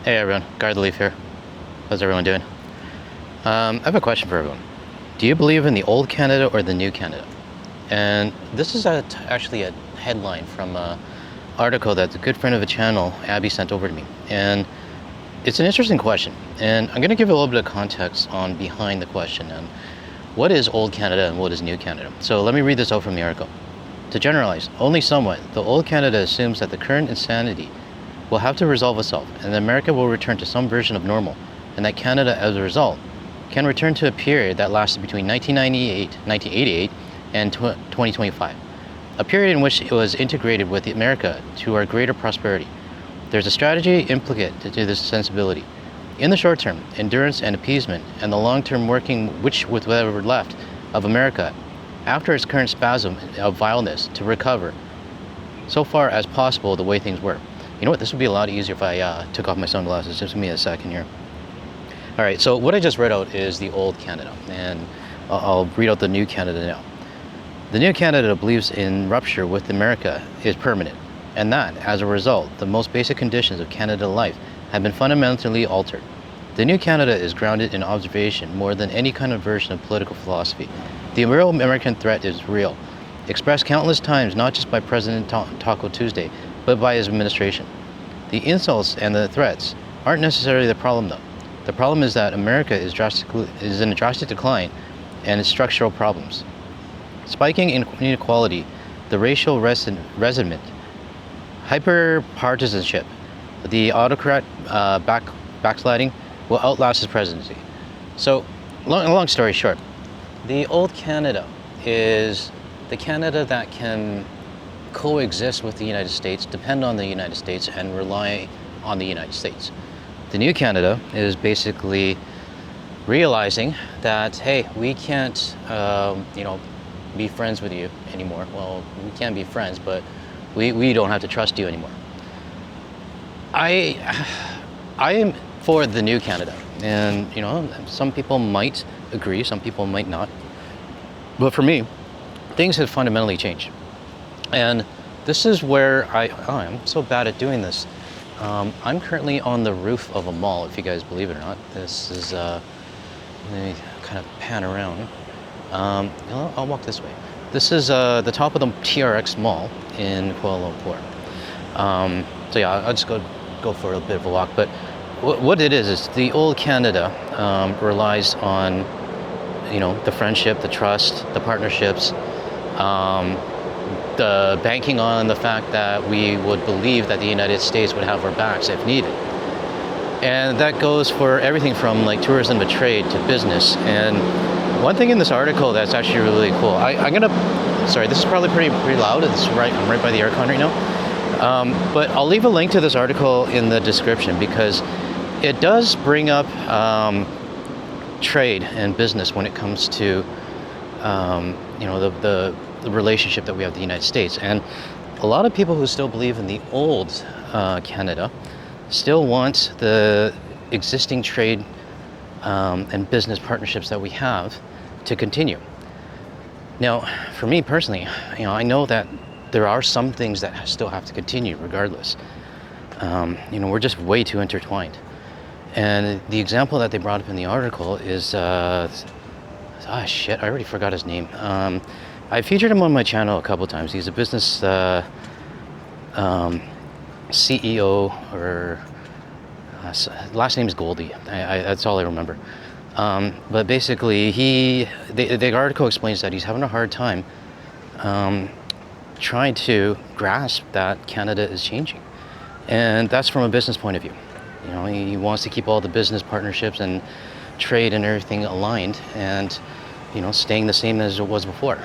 Hey everyone, Guard the Leaf here. How's everyone doing? I have a question for everyone. Do you believe in the old Canada or the new Canada? And this is actually a headline from an article that a good friend of the channel, Abby, sent over to me. And it's an interesting question. And I'm going to give a little bit of context on behind the question and what is old Canada and what is new Canada. So let me read this out from the article. To generalize, only somewhat, the old Canada assumes that the current insanity will have to resolve itself, and that America will return to some version of normal, and that Canada, as a result, can return to a period that lasted between 1988 and 2025, a period in which it was integrated with America to our greater prosperity. There's a strategy implicate to this sensibility. In the short term, endurance and appeasement, and the long term working with whatever left of America, after its current spasm of vileness, to recover, so far as possible, the way things were. You know what, this would be a lot easier if I took off my sunglasses. Just give me a second here. All right, so what I just read out is the old Canada, and I'll read out the new Canada now. The new Canada believes in rupture with America is permanent, and that, as a result, the most basic conditions of Canada life have been fundamentally altered. The new Canada is grounded in observation more than any kind of version of political philosophy. The real American threat is real, expressed countless times not just by President Taco Tuesday, but by his administration. The insults and the threats aren't necessarily the problem, though. The problem is that America is in a drastic decline and its structural problems. Spiking inequality, the racial resentment, hyper-partisanship, the autocrat backsliding will outlast his presidency. So, long story short, the old Canada is the Canada that can coexist with the United States, depend on the United States, and rely on the United States. The new Canada is basically realizing that, hey, we can't, be friends with you anymore. Well, we can be friends, but we don't have to trust you anymore. I am for the new Canada, and some people might agree, some people might not. But for me, things have fundamentally changed. And this is where I'm so bad at doing this. I'm currently on the roof of a mall, if you guys believe it or not. This is, let me kind of pan around. I'll walk this way. This is the top of the TRX Mall in Kuala Lumpur. So yeah, I'll just go for a bit of a walk. But what it is the old Canada relies on, the friendship, the trust, the partnerships, the banking on the fact that we would believe that the United States would have our backs if needed. And that goes for everything from like tourism to trade to business. And one thing in this article that's actually really cool, sorry, this is probably pretty loud. I'm right by the aircon right now. But I'll leave a link to this article in the description because it does bring up trade and business when it comes to the relationship that we have with the United States. And a lot of people who still believe in the old Canada still want the existing trade and business partnerships that we have to continue. Now, for me personally, I know that there are some things that still have to continue regardless. We're just way too intertwined. And the example that they brought up in the article is, I already forgot his name. I featured him on my channel a couple times. He's a business CEO, or last name is Goldie. That's all I remember. But basically, the article explains that he's having a hard time trying to grasp that Canada is changing. And that's from a business point of view. He wants to keep all the business partnerships and trade and everything aligned and, staying the same as it was before.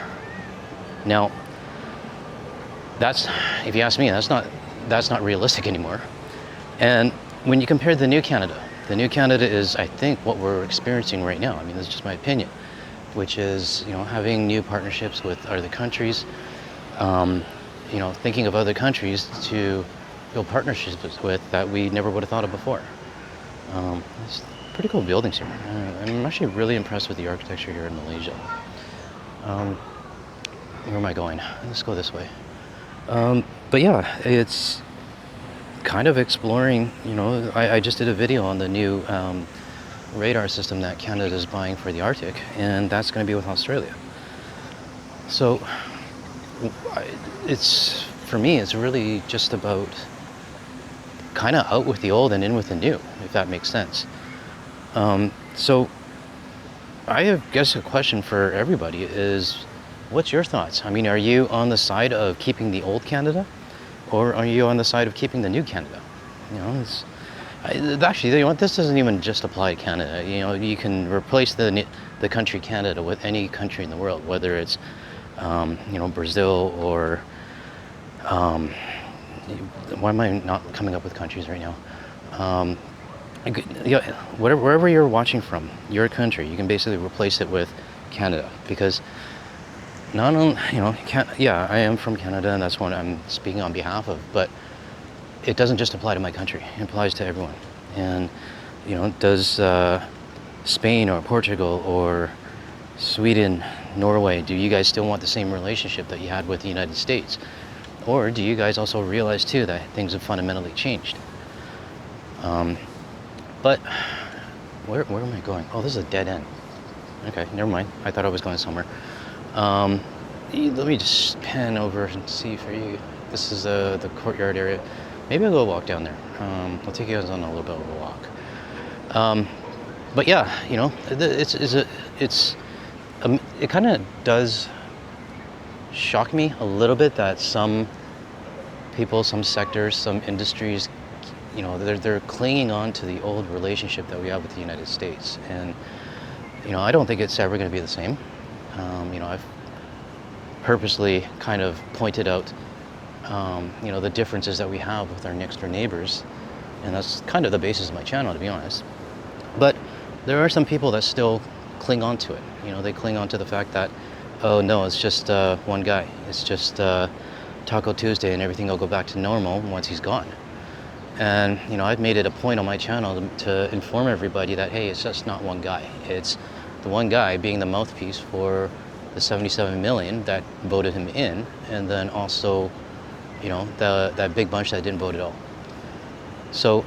Now, if you ask me, that's not realistic anymore. And when you compare the new Canada is, I think, what we're experiencing right now. I mean, that's just my opinion, which is, having new partnerships with other countries, thinking of other countries to build partnerships with that we never would have thought of before. It's pretty cool buildings here. I'm actually really impressed with the architecture here in Malaysia. Where am I going? Let's go this way. But yeah, it's kind of exploring, I just did a video on the new radar system that Canada is buying for the Arctic, and that's going to be with Australia. So for me, it's really just about kind of out with the old and in with the new, if that makes sense. So I guess a question for everybody is, what's your thoughts? I mean, are you on the side of keeping the old Canada, or are you on the side of keeping the new Canada? Actually, you know what? This doesn't even just apply to Canada. You can replace the country Canada with any country in the world, whether it's Brazil or why am I not coming up with countries right now? Wherever you're watching from, your country, you can basically replace it with Canada, because not only, I am from Canada, and that's what I'm speaking on behalf of, but it doesn't just apply to my country, it applies to everyone. And, does Spain or Portugal or Sweden, Norway, do you guys still want the same relationship that you had with the United States? Or do you guys also realize too that things have fundamentally changed? But where am I going? Oh, this is a dead end. Okay, never mind. I thought I was going somewhere. Let me just pan over and see for you. This is the courtyard area. Maybe I'll go walk down there. I'll take you guys on a little bit of a walk. But yeah, it kind of does shock me a little bit that some people, some sectors, some industries, they're clinging on to the old relationship that we have with the United States. And, I don't think it's ever going to be the same. I've purposely kind of pointed out, the differences that we have with our next door neighbors. And that's kind of the basis of my channel, to be honest. But there are some people that still cling on to it. They cling on to the fact that, oh no, it's just one guy. It's just Taco Tuesday, and everything will go back to normal once he's gone. And, I've made it a point on my channel to inform everybody that, hey, it's just not one guy. It's the one guy being the mouthpiece for the 77 million that voted him in, and then also, that big bunch that didn't vote at all. So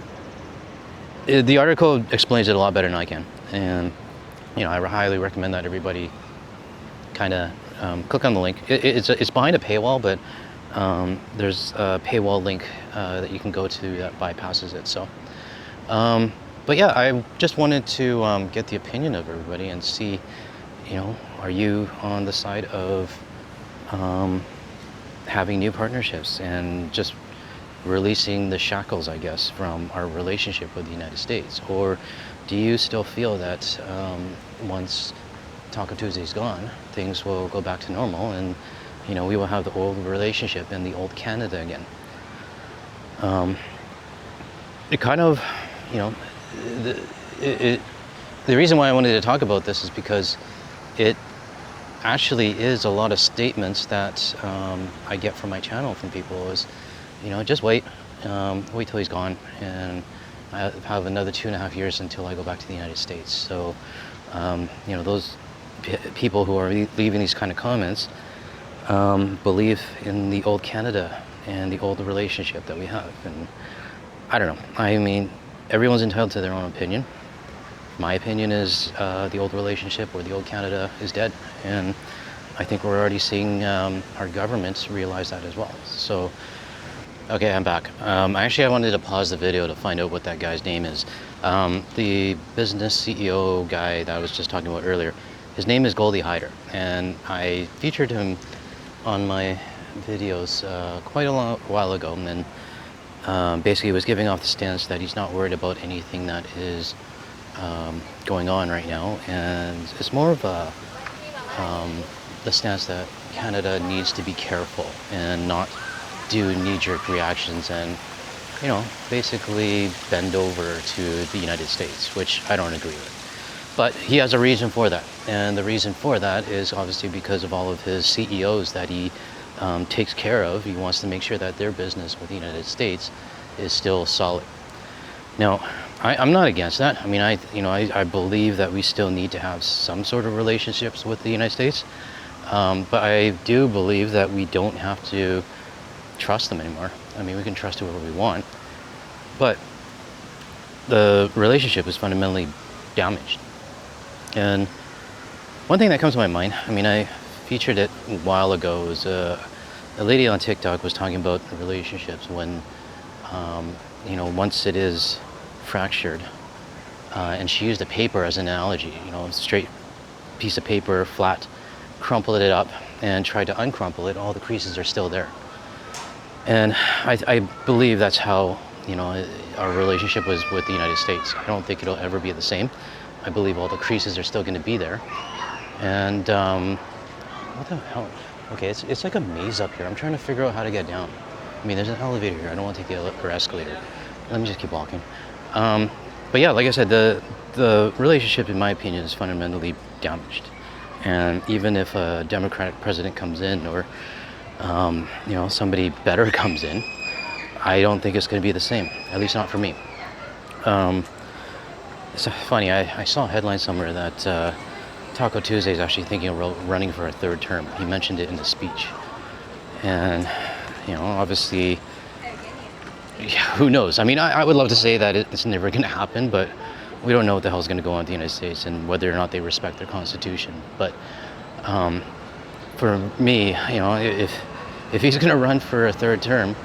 the article explains it a lot better than I can. And, I highly recommend that everybody kind of click on the link. It's behind a paywall, but there's a paywall link that you can go to that bypasses it. So, but yeah, I just wanted to get the opinion of everybody and see, are you on the side of having new partnerships and just releasing the shackles, I guess, from our relationship with the United States? Or do you still feel that once Taco Tuesday's gone, things will go back to normal, and we will have the old relationship and the old Canada again? It kind of, the reason why I wanted to talk about this is because it actually is a lot of statements that I get from my channel from people is, just wait till he's gone, and I have another 2.5 years until I go back to the United States. So, those people who are leaving these kind of comments believe in the old Canada and the old relationship that we have. And I don't know. I mean, everyone's entitled to their own opinion. My opinion is the old relationship or the old Canada is dead. And I think we're already seeing our governments realize that as well. So, okay, I'm back. I wanted to pause the video to find out what that guy's name is. The business CEO guy that I was just talking about earlier, his name is Goldie Hyder, and I featured him on my videos quite a while ago, and then basically was giving off the stance that he's not worried about anything that is going on right now, and it's more of the stance that Canada needs to be careful and not do knee-jerk reactions and, basically bend over to the United States, which I don't agree with. But he has a reason for that, and the reason for that is obviously because of all of his CEOs that he takes care of. He wants to make sure that their business with the United States is still solid. Now, I'm not against that. I mean, I believe that we still need to have some sort of relationships with the United States, but I do believe that we don't have to trust them anymore. I mean, we can trust whoever we want, but the relationship is fundamentally damaged. And one thing that comes to my mind, I mean, I featured it a while ago, was a lady on TikTok was talking about relationships when, you know, once it is fractured, and she used a paper as an analogy, you know, a straight piece of paper, flat, crumpled it up and tried to uncrumple it, all the creases are still there. And I believe that's how, you know, our relationship was with the United States. I don't think it'll ever be the same. I believe all the creases are still going to be there. And what the hell? Okay, it's like a maze up here. I'm trying to figure out how to get down. I mean, there's an elevator here. I don't want to take the escalator. Let me just keep walking. But yeah, like I said, the relationship, in my opinion, is fundamentally damaged. And even if a Democratic president comes in, or you know, somebody better comes in, I don't think it's going to be the same. At least not for me. It's funny. I saw a headline somewhere that Taco Tuesday is actually thinking of running for a third term. He mentioned it in the speech, and you know, obviously, yeah, who knows? I mean, I would love to say that it's never going to happen, but we don't know what the hell is going to go on in the United States and whether or not they respect their constitution. But for me, you know, if he's going to run for a third term,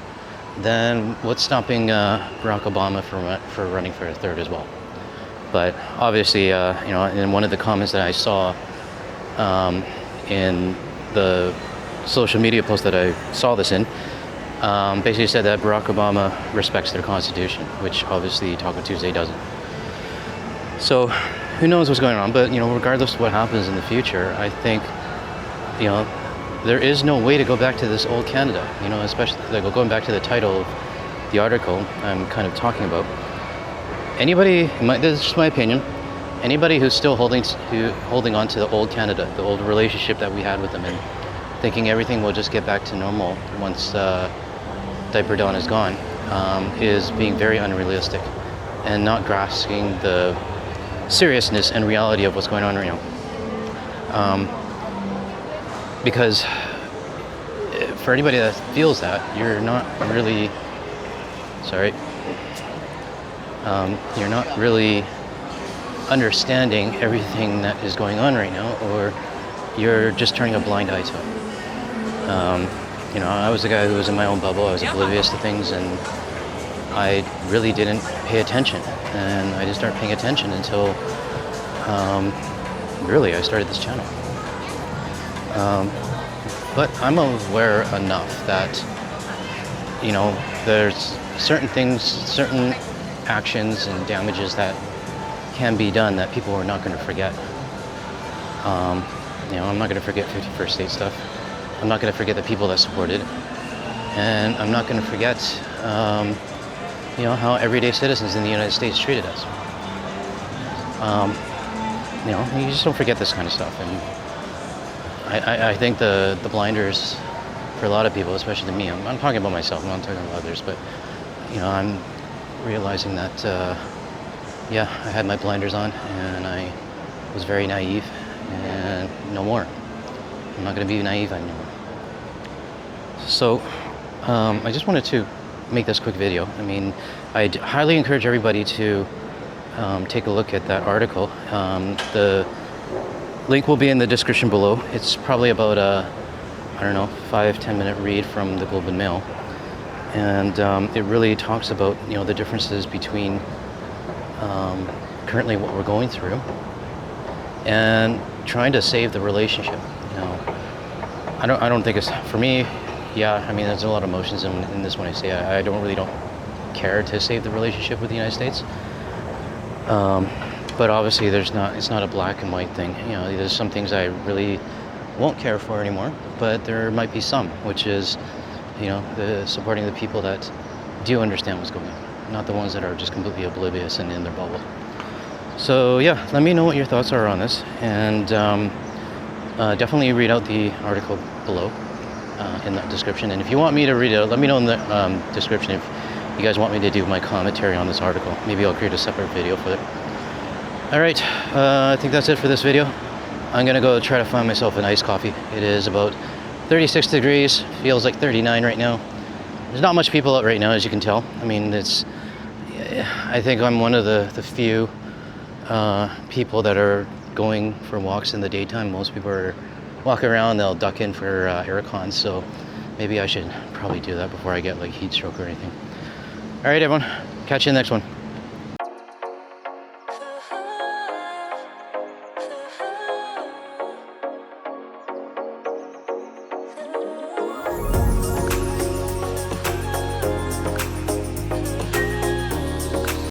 then what's stopping Barack Obama for running for a third as well? But obviously, you know, in one of the comments that I saw in the social media post that I saw this in, basically said that Barack Obama respects their constitution, which obviously Taco Tuesday doesn't. So who knows what's going on? But you know, regardless of what happens in the future, I think, you know, there is no way to go back to this old Canada. You know, especially like going back to the title of the article I'm kind of talking about. Anybody, this is just my opinion, anybody who's still holding on to the old Canada, the old relationship that we had with them, and thinking everything will just get back to normal once Diaper Dawn is gone, is being very unrealistic and not grasping the seriousness and reality of what's going on right now. Because for anybody that feels that, you're not really, you're not really understanding everything that is going on right now, or you're just turning a blind eye to it. You know, I was the guy who was in my own bubble. I was oblivious to things, and I really didn't pay attention. And I didn't start paying attention until, really, I started this channel. But I'm aware enough that, you know, there's certain things, certain actions and damages that can be done that people are not going to forget. You know, I'm not going to forget 51st State stuff. I'm not going to forget the people that supported it. And I'm not going to forget, you know, how everyday citizens in the United States treated us. You know, you just don't forget this kind of stuff. And I think the blinders for a lot of people, especially to me, I'm talking about myself, I'm not talking about others, but, you know, I'm realizing that, yeah, I had my blinders on and I was very naive, and no more. I'm not going to be naive anymore. So, I just wanted to make this quick video. I mean, I'd highly encourage everybody to take a look at that article. The link will be in the description below. It's probably about a, I don't know, 5-10 minute read from the Globe and Mail. And it really talks about, you know, the differences between currently what we're going through and trying to save the relationship. You know, I don't think it's, for me, yeah, I mean, there's a lot of emotions in this when I say I don't care to save the relationship with the United States. But obviously it's not a black and white thing. You know, there's some things I really won't care for anymore, but there might be some, which is, you know, supporting the people that do understand what's going on, not the ones that are just completely oblivious and in their bubble. So yeah, let me know what your thoughts are on this, and definitely read out the article below in the description. And if you want me to read it, let me know in the description if you guys want me to do my commentary on this article. Maybe I'll create a separate video for it. Alright, I think that's it for this video. I'm gonna go try to find myself an iced coffee. It is about 36 degrees, feels like 39 right now. There's not much people out right now, as you can tell. I mean, it's, I think I'm one of the few people that are going for walks in the daytime. Most people are walking around, they'll duck in for air cons, so maybe I should probably do that before I get like heat stroke or anything. All right, everyone, catch you in the next one.